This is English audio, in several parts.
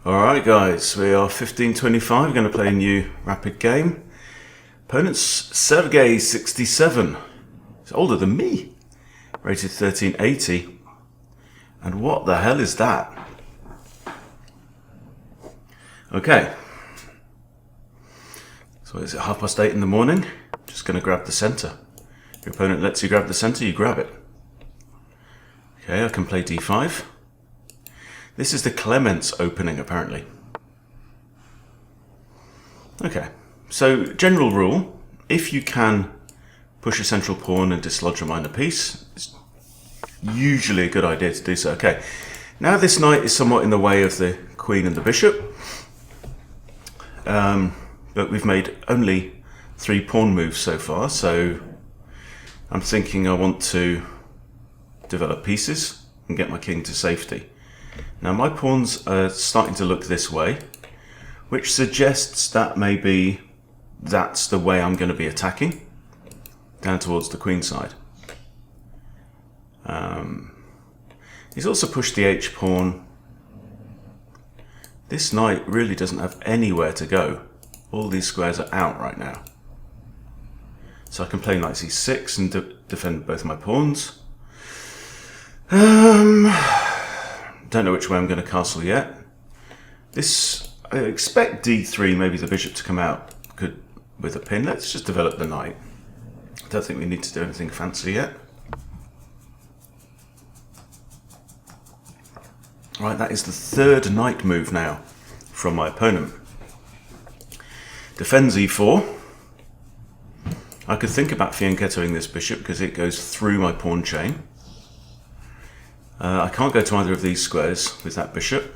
Alright guys, we are 1525, we're going to play a new rapid game. Opponent's vs.1380. He's older than me. Rated 1380. And what the hell is that? Okay. So is it 8:30 in the morning? Just going to grab the centre. Your opponent lets you grab the centre, you grab it. Okay, I can play d5. This is the Clements opening, apparently. Okay, so general rule, if you can push a central pawn and dislodge a minor piece, it's usually a good idea to do so. Okay, now this knight is somewhat in the way of the queen and the bishop, but we've made only 3 pawn moves so far, so I'm thinking I want to develop pieces and get my king to safety. Now my pawns are starting to look this way, which suggests that maybe that's the way I'm going to be attacking, down towards the queenside. He's also pushed the h-pawn. This knight really doesn't have anywhere to go. All these squares are out right now. So I can play knight c6 and defend both my pawns. Don't know which way I'm going to castle yet. I expect d3, maybe the bishop to come out with a pin. Let's just develop the knight. I don't think we need to do anything fancy yet. Right, that is the 3rd knight move now from my opponent. Defends e4. I could think about fianchettoing this bishop because it goes through my pawn chain. I can't go to either of these squares with that bishop.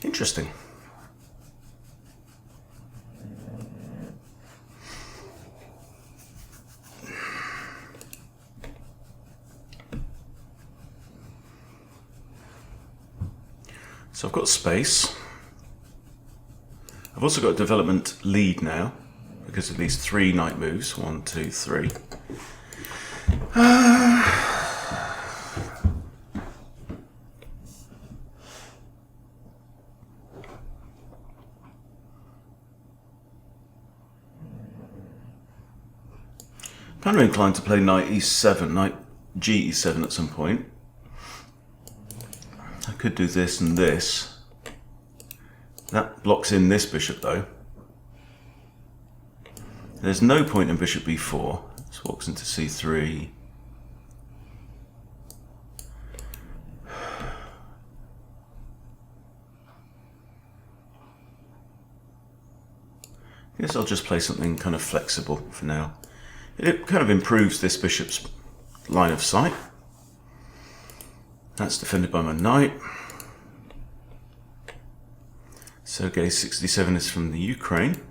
Interesting. So I've got space. I've also got a development lead now, because of these 3 knight moves. 1, 2, 3. Kind of inclined to play knight e7, knight ge7 at some point. I could do this and this. That blocks in this bishop though. There's no point in bishop b4. This walks into c3. I guess I'll just play something kind of flexible for now. It kind of improves this bishop's line of sight. That's defended by my knight. Sergei 67 is from the Ukraine.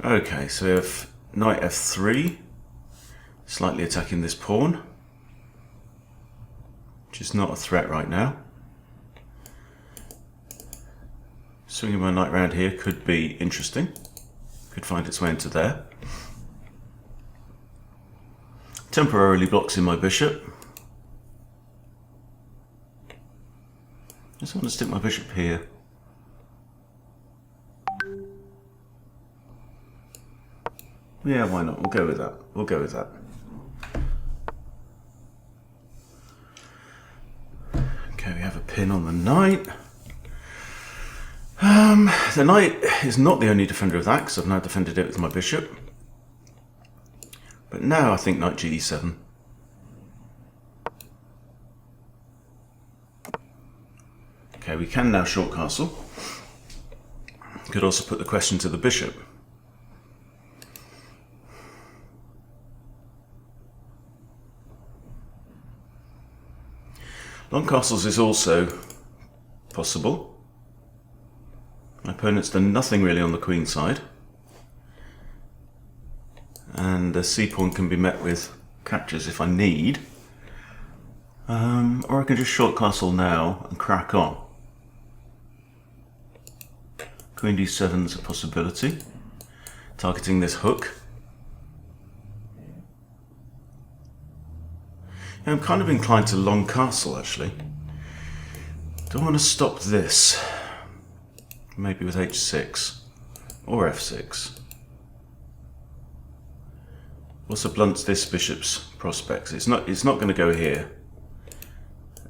Okay, so we have knight f3, slightly attacking this pawn, which is not a threat right now. Swinging my knight round here could be interesting, could find its way into there. Temporarily blocks in my bishop. I just want to stick my bishop here. Yeah, why not? We'll go with that. We'll go with that. Okay, we have a pin on the knight. The knight is not the only defender of that, because I've now defended it with my bishop. But now I think knight ge7. Okay, we can now short castle. Could also put the question to the bishop. Long castles is also possible. My opponent's done nothing really on the queen side. And the c-pawn can be met with captures if I need. Or I can just short castle now and crack on. Queen d7 is a possibility. Targeting this hook. I'm kind of inclined to long castle, actually. Do I want to stop this? Maybe with h6 or f6. Also blunts this bishop's prospects. It's not going to go here.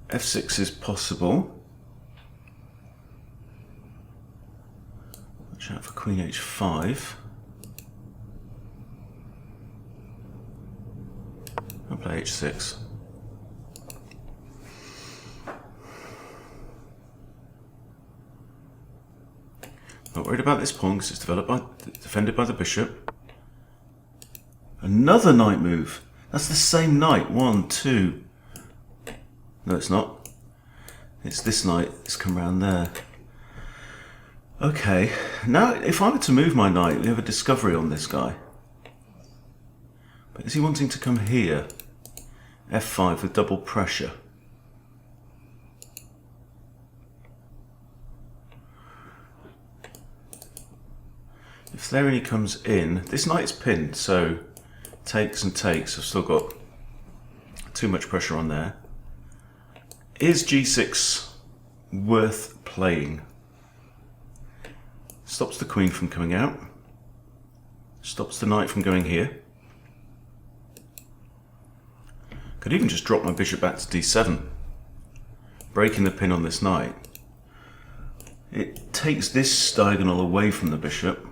f6 is possible. Watch out for queen h5. I'll play h6. Not worried about this pawn because it's defended by the bishop. Another knight move. That's the same knight. 1, 2. No, it's not. It's this knight. It's come round there. Okay. Now, if I were to move my knight, we have a discovery on this guy. But is he wanting to come here? f5 with double pressure. If there and he comes in, this knight is pinned, so takes and takes. I've still got too much pressure on there. Is g6 worth playing? Stops the queen from coming out. Stops the knight from going here. Could even just drop my bishop back to d7, breaking the pin on this knight. It takes this diagonal away from the bishop.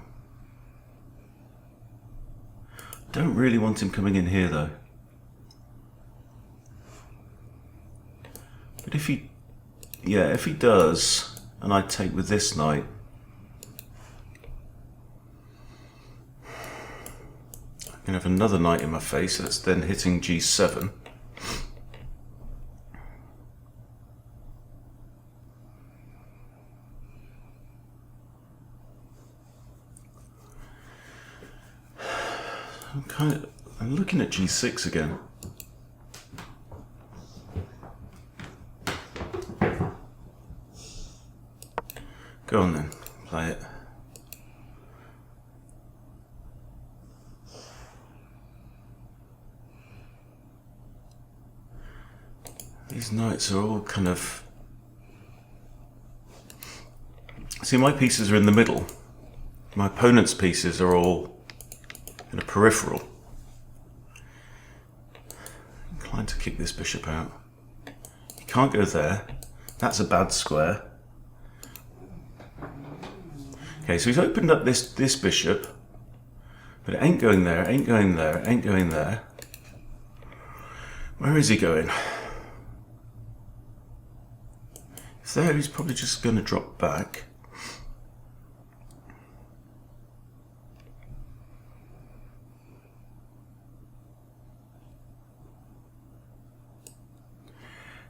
Don't really want him coming in here though. But if he does, and I take with this knight, I can have another knight in my face that's then hitting g7. I'm looking at g6 again. Go on then, play it. These knights are all kind of... See, my pieces are in the middle. My opponent's pieces are all in a peripheral. Inclined to kick this bishop out. He can't go there. That's a bad square. Okay, so he's opened up this bishop, but it ain't going there, ain't going there, ain't going there. Where is he going? If there, he's probably just going to drop back.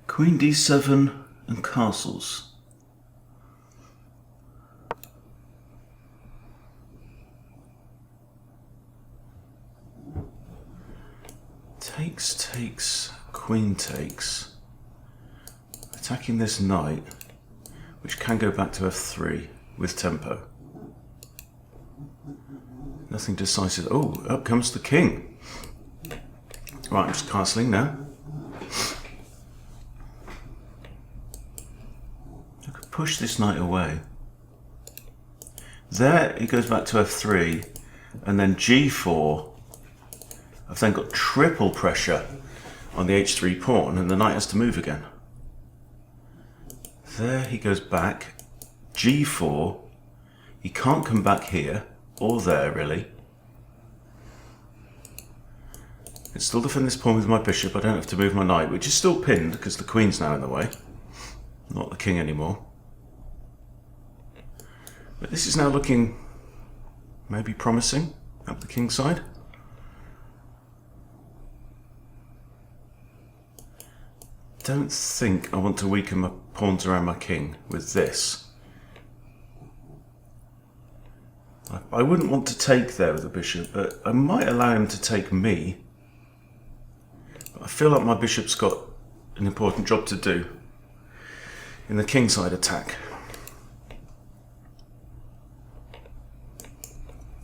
Queen d7 and castles. Takes, queen takes. Attacking this knight, which can go back to f3 with tempo. Nothing decisive. Oh, up comes the king. Right, I'm just castling now. I could push this knight away. There, it goes back to f3, and then g4. I've then got triple pressure on the h3 pawn, and the knight has to move again. There he goes back, g4. He can't come back here, or there really. I can still defend this pawn with my bishop. I don't have to move my knight, which is still pinned because the queen's now in the way, not the king anymore. But this is now looking maybe promising up the king's side. Don't think I want to weaken my pawns around my king with this. I wouldn't want to take there with the bishop, but I might allow him to take me. But I feel like my bishop's got an important job to do in the kingside attack.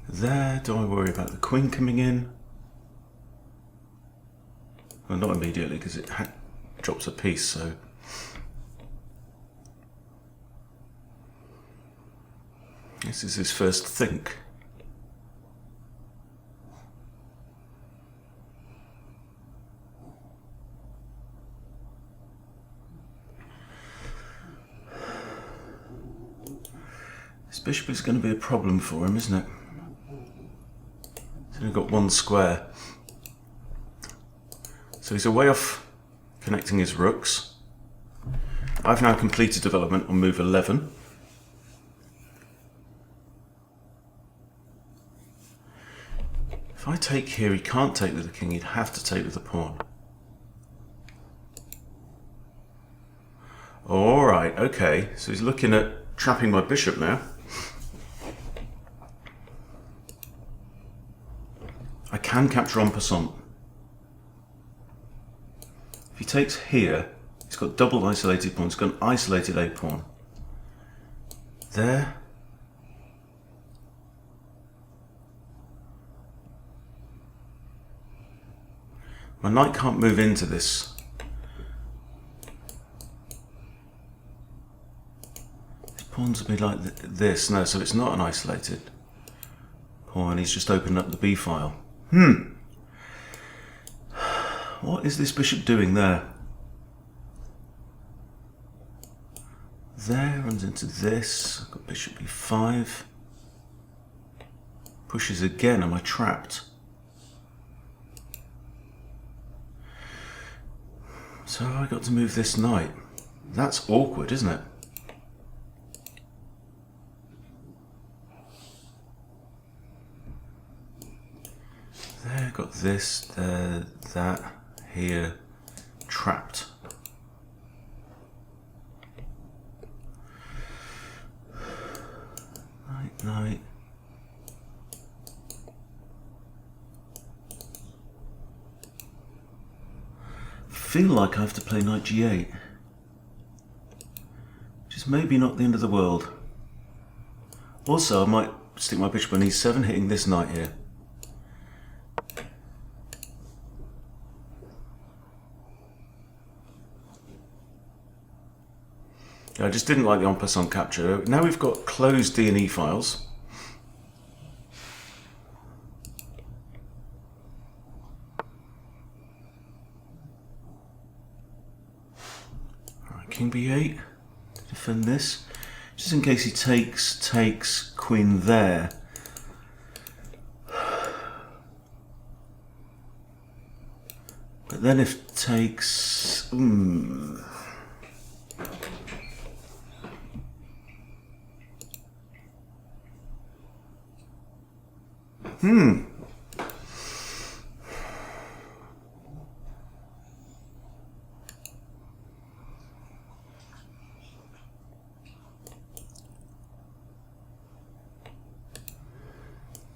There, do I worry about the queen coming in? Well, not immediately, because it drops a piece, so... This is his first think. This bishop is going to be a problem for him, isn't it? He's only got one square. So he's away off connecting his rooks. I've now completed development on move 11. If I take here, he can't take with the king, he'd have to take with the pawn. Alright, okay, so he's looking at trapping my bishop now. I can capture en passant. If he takes here, he's got double isolated pawns, he's got an isolated A pawn. There. My knight can't move into this. His pawns will be like this. No, so it's not an isolated pawn. He's just opened up the B file. What is this bishop doing there? There, runs into this. I've got bishop B5. Pushes again. Am I trapped? So I got to move this knight. That's awkward, isn't it? There, got this, there, that, here, trapped. Knight, knight. Feel like I have to play knight g8, which is maybe not the end of the world. Also, I might stick my bishop on e7, hitting this knight here. I just didn't like the en passant capture. Now we've got closed D and E files. King b8 to defend this, just in case he takes queen there. But then if takes,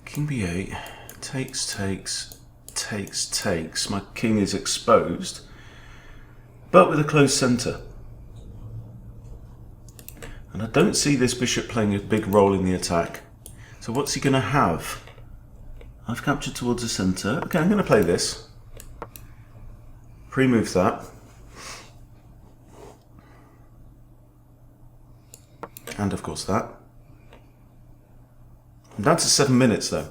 King b8, takes. My king is exposed, but with a closed centre. And I don't see this bishop playing a big role in the attack. So what's he going to have? I've captured towards the centre. Okay, I'm going to play this. Pre-move that. And of course that. I'm down to 7 minutes though.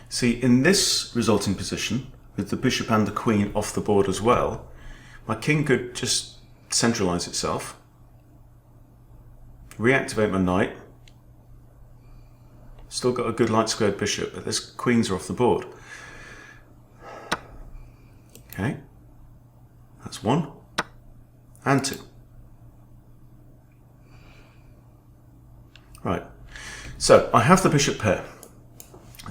See, in this resulting position, with the bishop and the queen off the board as well, my king could just centralise itself, reactivate my knight, still got a good light squared bishop, but this queens are off the board. Okay, that's 1. And 2. Right, so I have the bishop pair.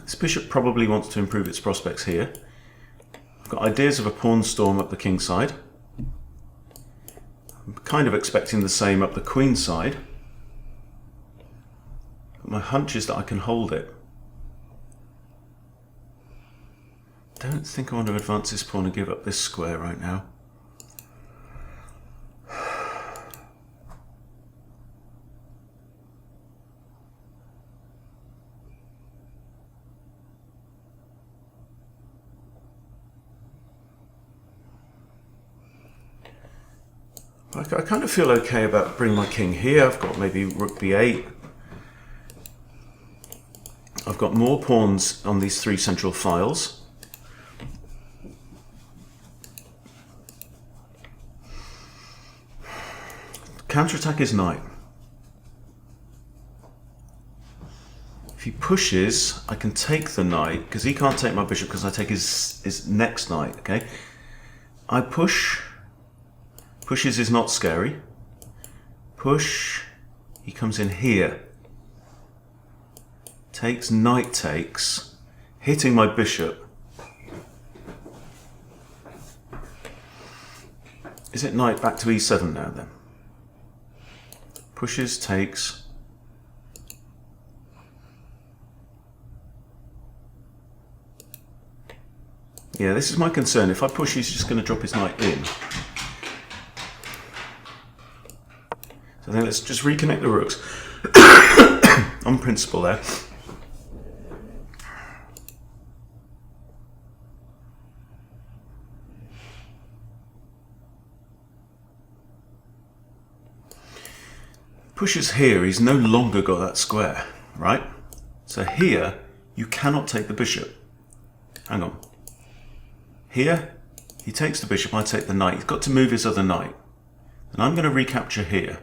This bishop probably wants to improve its prospects here. I've got ideas of a pawn storm up the king side. I'm kind of expecting the same up the queen side. But my hunch is that I can hold it. Don't think I want to advance this pawn and give up this square right now. I kind of feel okay about bringing my king here. I've got maybe rook b8. I've got more pawns on these three central files. Counterattack his knight. If he pushes, I can take the knight, because he can't take my bishop because I take his next knight, okay? I push. Pushes is not scary. Push. He comes in here. Takes, knight takes, hitting my bishop. Is it knight back to e7 now then? Pushes, takes. Yeah, this is my concern. If I push, he's just going to drop his knight in. So then let's just reconnect the rooks. On principle there. Pushes here, he's no longer got that square, right? So here, you cannot take the bishop. Hang on. Here, he takes the bishop, I take the knight. He's got to move his other knight. And I'm going to recapture here.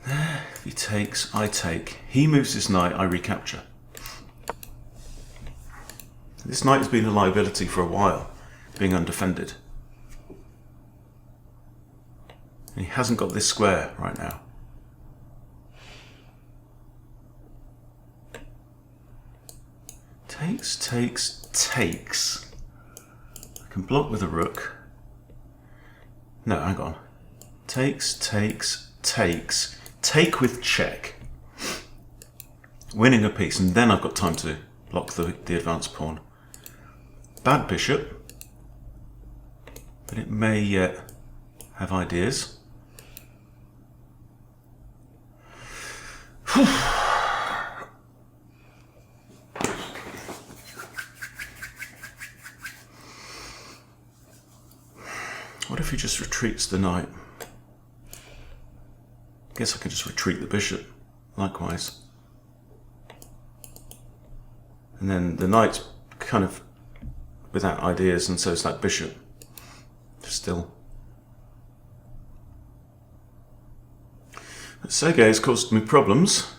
There, if he takes, I take. He moves his knight, I recapture. This knight has been a liability for a while, being undefended. And he hasn't got this square right now. Takes, takes, takes. I can block with a rook. No, hang on. Takes, takes, takes. Take with check. Winning a piece, and then I've got time to block the advanced pawn. Bad bishop. But it may yet have ideas. What if he just retreats the knight? I guess I could just retreat the bishop, likewise. And then the knight's kind of without ideas, and so is that bishop. Still. Sergei has caused me problems.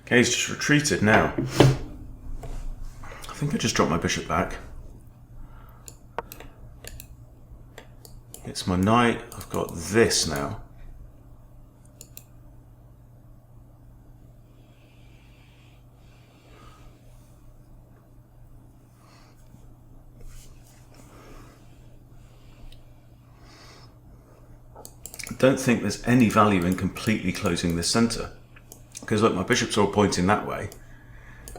Okay, he's just retreated now. I think I just dropped my bishop back. It's my knight. I've got this now. I don't think there's any value in completely closing this center. Because look, my bishops are all pointing that way.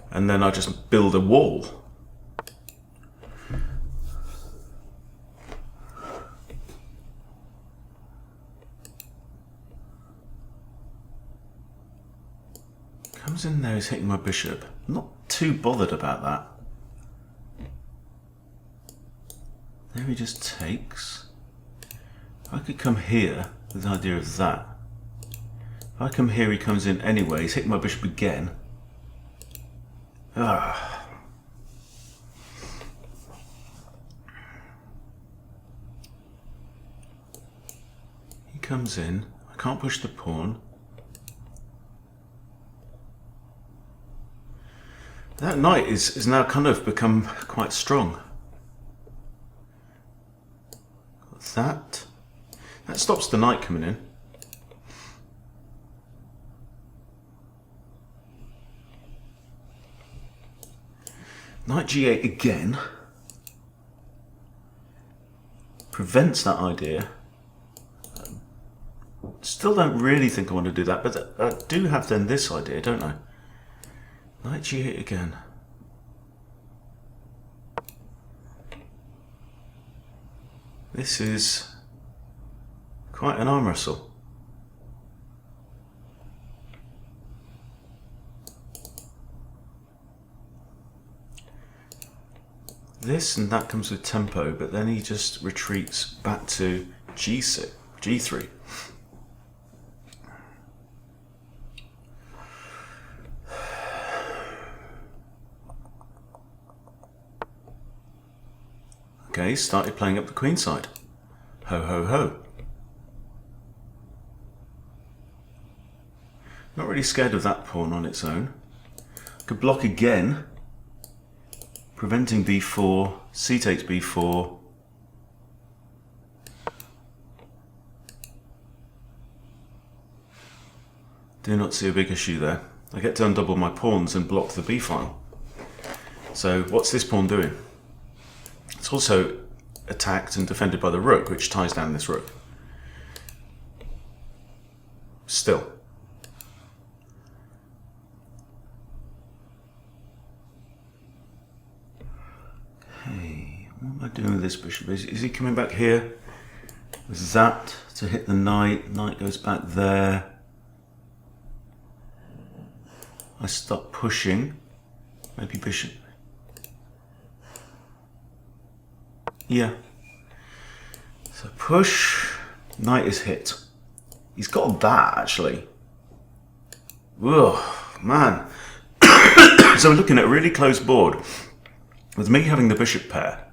And then I just build a wall. Comes in there, he's hitting my bishop. I'm not too bothered about that. There he just takes. I could come here with the idea of that. If I come here, he comes in anyway. He's hitting my bishop again. Ah. He comes in. I can't push the pawn. That knight is now kind of become quite strong. That stops the knight coming in. Knight g8 again. Prevents that idea. Still don't really think I want to do that, but I do have then this idea, don't I? Knight g8 again. This is quite an arm wrestle. This and that comes with tempo, but then he just retreats back to G6, G3. Okay, started playing up the queenside. Ho, ho, ho. Not really scared of that pawn on its own. Could block again, preventing b4, c takes b4. Do not see a big issue there. I get to undouble my pawns and block the b file. So what's this pawn doing? It's also attacked and defended by the rook, which ties down this rook. Still. Okay, what am I doing with this bishop? Is he coming back here? With that to hit the knight. Knight goes back there. I start pushing. Maybe bishop. Yeah. So push. Knight is hit. He's got that actually. Ugh, man. So we're looking at a really close board with me having the bishop pair.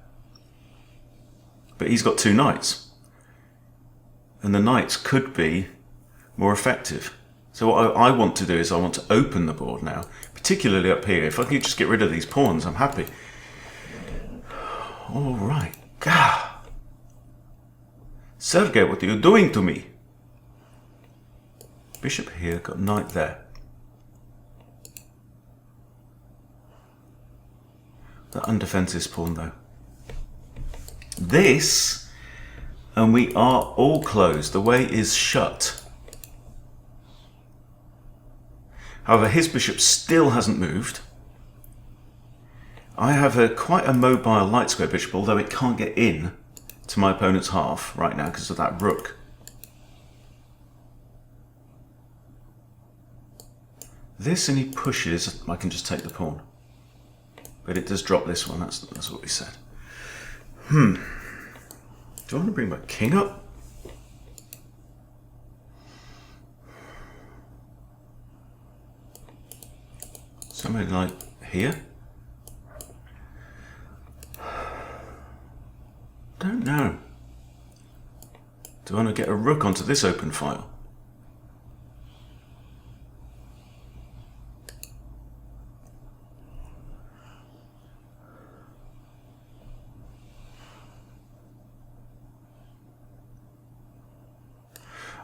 But he's got two knights. And the knights could be more effective. So what I want to do is I want to open the board now, particularly up here. If I can just get rid of these pawns, I'm happy. All right. God. Sergei, what are you doing to me? Bishop here, got knight there. That undefends this pawn though. This, and we are all closed. The way is shut. However, his bishop still hasn't moved. I have quite a mobile light square bishop, although it can't get in to my opponent's half right now because of that rook. This, and he pushes, I can just take the pawn. But it does drop this one, that's what we said. Do I want to bring my king up? Something like here? Don't know. Do I want to get a rook onto this open file?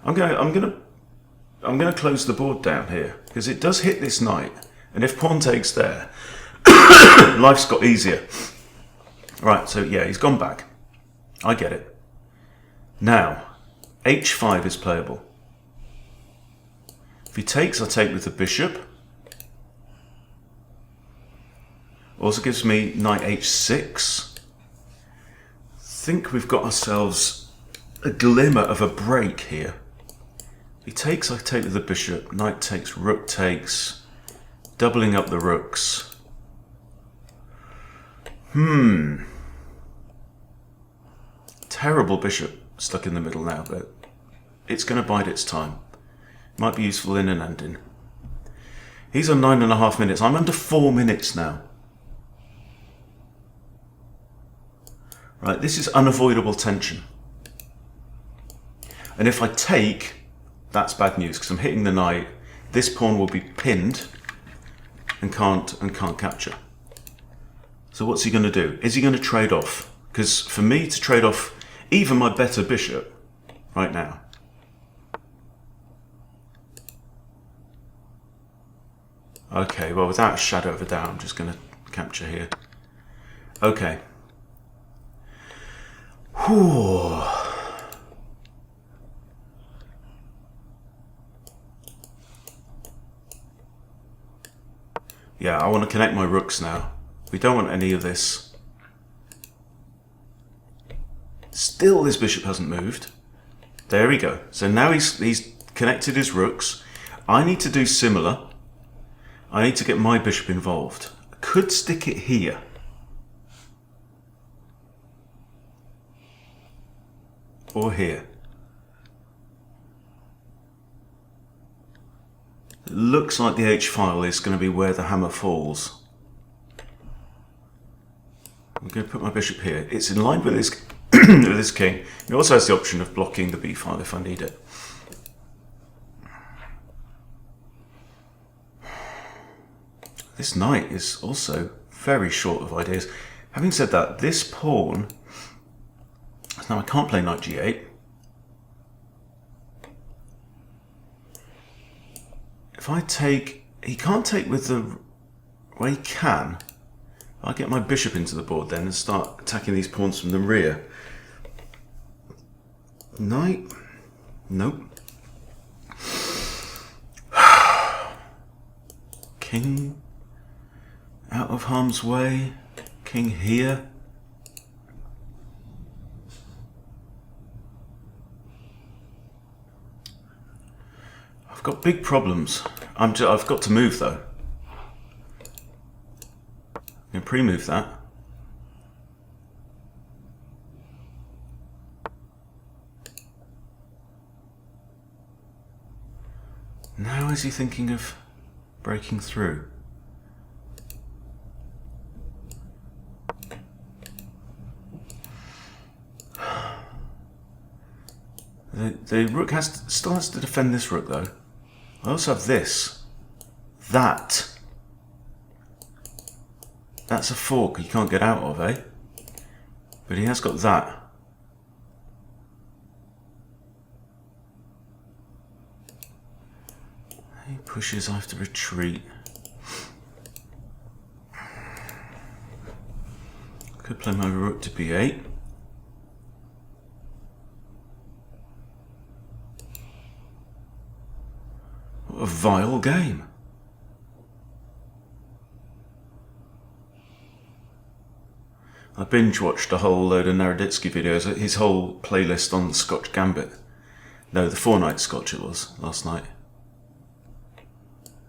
I'm gonna close the board down here because it does hit this knight, and if pawn takes there, life's got easier. Right, so yeah, he's gone back. I get it. Now, h5 is playable. If he takes, I take with the bishop. Also gives me knight h6. Think we've got ourselves a glimmer of a break here. If he takes, I take with the bishop. Knight takes, rook takes. Doubling up the rooks. Terrible bishop stuck in the middle now, but it's going to bide its time. Might be useful in an ending. He's on 9.5 minutes. I'm under 4 minutes now. Right, this is unavoidable tension. And if I take, that's bad news because I'm hitting the knight. This pawn will be pinned and can't capture. So what's he going to do? Is he going to trade off? Because for me to trade off even my better bishop right now. Okay, well, without a shadow of a doubt, I'm just going to capture here. Okay. Whew. Yeah, I want to connect my rooks now. We don't want any of this. Still this bishop hasn't moved. There we go. So now he's connected his rooks. I need to do similar. I need to get my bishop involved. I could stick it here. Or here. It looks like the H-file is going to be where the hammer falls. I'm going to put my bishop here. It's in line with his, with his king. He also has the option of blocking the B-file if I need it. This knight is also very short of ideas. Having said that, this pawn... Now I can't play knight G8. If I take... He can't take with the... Well, he can. I get my bishop into the board then and start attacking these pawns from the rear. Knight? Nope. King out of harm's way. King here. I've got big problems. I've got to move though. I'm going to pre-move that. Now is he thinking of breaking through? The rook still has to defend this rook though. I also have this. That. That's a fork he can't get out of, eh? But he has got that. He pushes, I have to retreat. Could play my rook to B8. What a vile game. I binge watched a whole load of Naroditsky videos, his whole playlist on the Scotch Gambit. No, the 4-night Scotch it was, last night.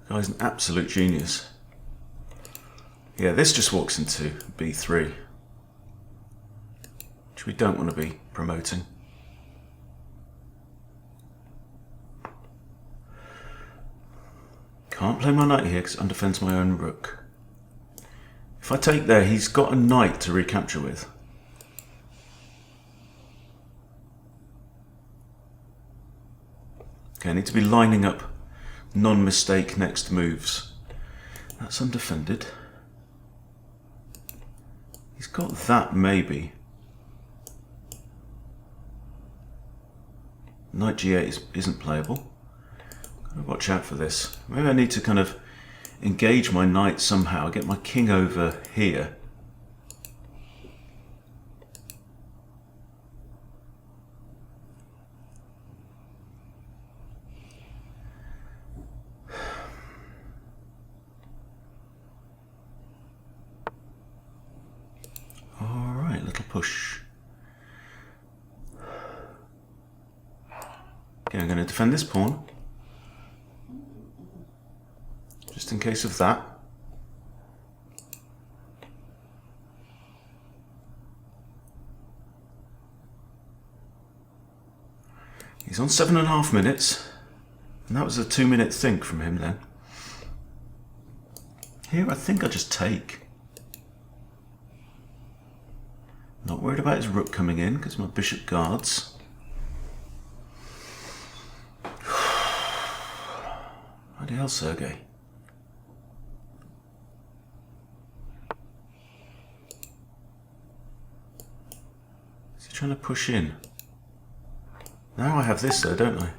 The guy's an absolute genius. Yeah, this just walks into B3. Which we don't want to be promoting. Can't play my knight here because it undefends my own rook. If I take there, he's got a knight to recapture with. Okay, I need to be lining up non-mistake next moves. That's undefended. He's got that, maybe. Knight G8 isn't playable. Gotta watch out for this. Maybe I need to kind of engage my knight somehow, get my king over here. Alright, little push. Okay, I'm going to defend this pawn. Just in case of that. He's on 7.5 minutes. And that was a 2-minute think from him then. Here I think I just take. Not worried about his rook coming in because my bishop guards. Bloody hell, Sergey. Is he trying to push in? Now I have this though, don't I?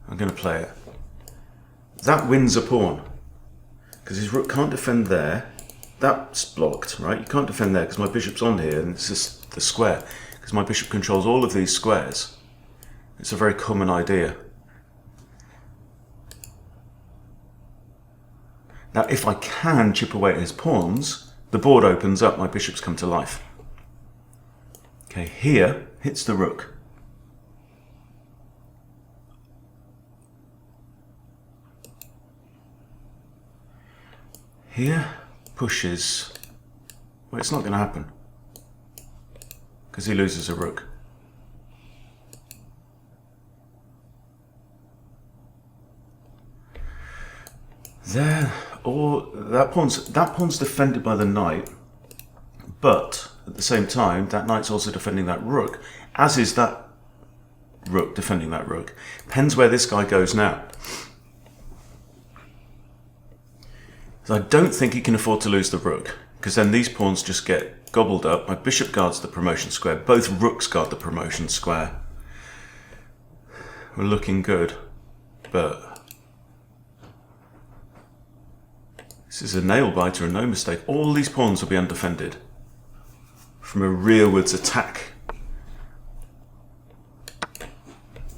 I'm going to play it. That wins a pawn. Because his rook can't defend there. That's blocked, right? You can't defend there because my bishop's on here and it's just the square. Because my bishop controls all of these squares. It's a very common idea. Now if I can chip away at his pawns, the board opens up, my bishops come to life. Okay, here hits the rook. Here pushes. Well, it's not going to happen because he loses a rook. There, or that pawn's defended by the knight, but at the same time that knight's also defending that rook, as is that rook defending that rook. Depends where this guy goes now. So I don't think he can afford to lose the rook, because then these pawns just get gobbled up. My bishop guards the promotion square, both rooks guard the promotion square. We're looking good, but this is a nail biter and no mistake. All these pawns will be undefended from a rearwards attack.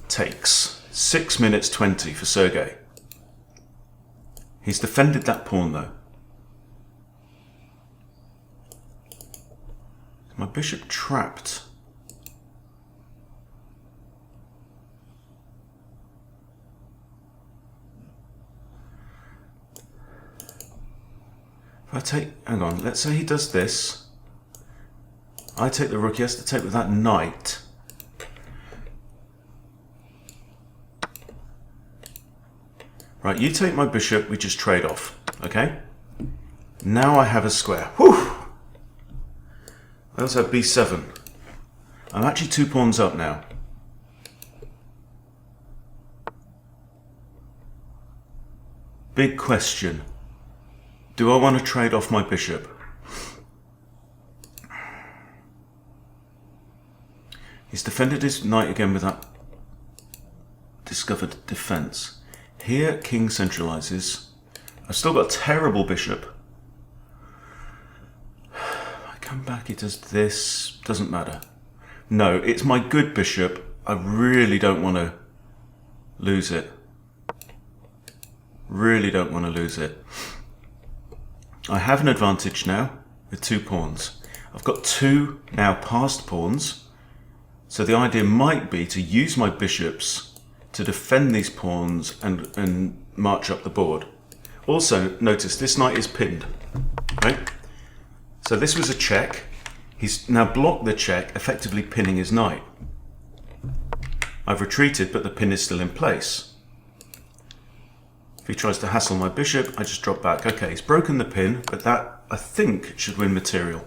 Takes 6 minutes 20 for Sergei. He's defended that pawn though. My bishop trapped. If I take, hang on, let's say he does this. I take the rook, he has to take with that knight. Right, you take my bishop, we just trade off, okay? Now I have a square. Whew! I also have b7. I'm actually 2 pawns up now. Big question. Do I want to trade off my bishop? He's defended his knight again with that discovered defense. Here, king centralizes. I've still got a terrible bishop. I come back, he does this. Doesn't matter. No, it's my good bishop. I really don't want to lose it. Really don't want to lose it. I have an advantage now with 2 pawns. I've got 2 now passed pawns. So the idea might be to use my bishops to defend these pawns and march up the board. Also, notice this knight is pinned, right? So this was a check. He's now blocked the check, effectively pinning his knight. I've retreated, but the pin is still in place. If he tries to hassle my bishop, I just drop back. Okay, he's broken the pin, but that, I think, should win material.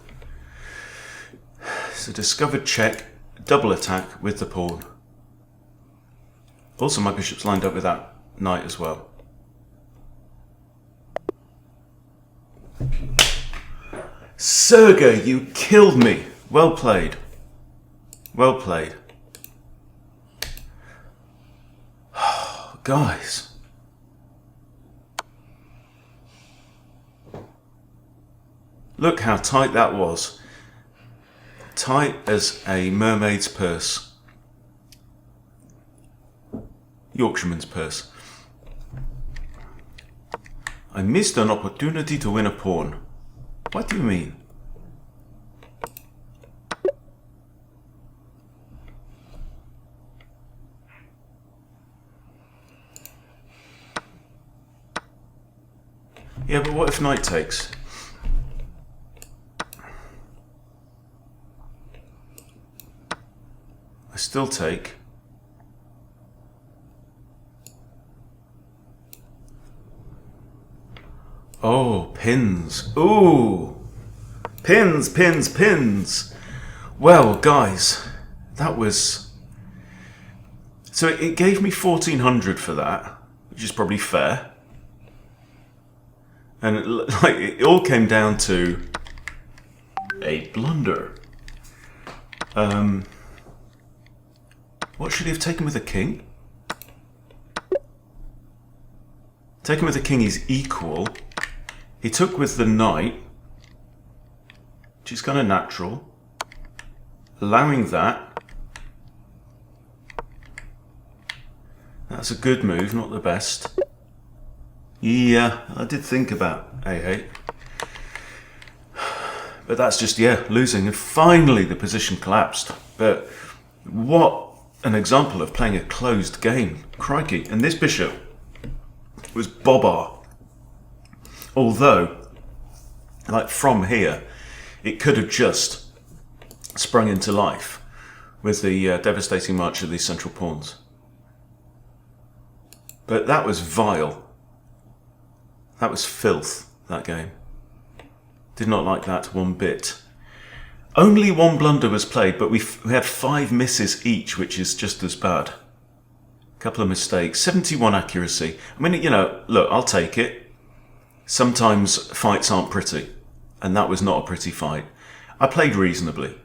So discovered check, double attack with the pawn. Also, my bishop's lined up with that knight as well. Sergei, you killed me. Well played. Well played. Guys. Look how tight that was. Tight as a mermaid's purse. Yorkshireman's purse. I missed an opportunity to win a pawn. What do you mean? Yeah, but what if knight takes? I still take. Oh, pins. Ooh. Pins, pins, pins. Well, guys, that was... So it gave me 1400 for that, which is probably fair. And it all came down to a blunder. What should he have taken with a king? Taken with the king is equal. He took with the knight, which is kind of natural. Allowing that. That's a good move, not the best. Yeah, I did think about A8. But that's just, yeah, losing. And finally the position collapsed. But what an example of playing a closed game. Crikey. And this bishop was bobber. Although, like from here, it could have just sprung into life with the devastating march of these central pawns. But that was vile. That was filth, that game. Did not like that one bit. Only one blunder was played, but we had 5 misses each, which is just as bad. A couple of mistakes. 71 accuracy. I mean, you know, look, I'll take it. Sometimes fights aren't pretty, and that was not a pretty fight. I played reasonably.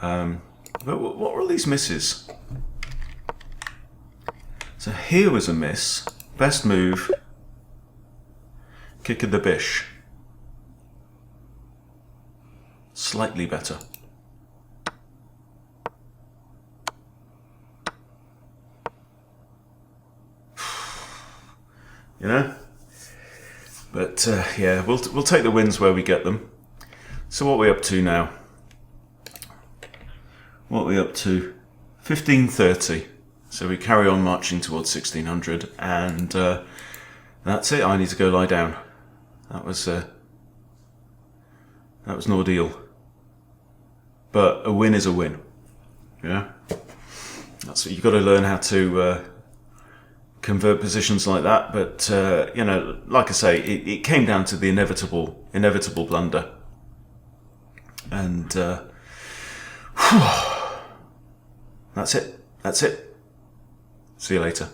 But what were all these misses? So here was a miss. Best move. Kick of the bish. Slightly better. You know? But yeah, we'll take the wins where we get them. So what are we up to now? What are we up to? 1530. So we carry on marching towards 1600, and that's it. I need to go lie down. That was an ordeal. But a win is a win. Yeah? That's what you've got to learn, how to convert positions like that. But, you know, like I say, it came down to the inevitable blunder. And that's it. That's it. See you later.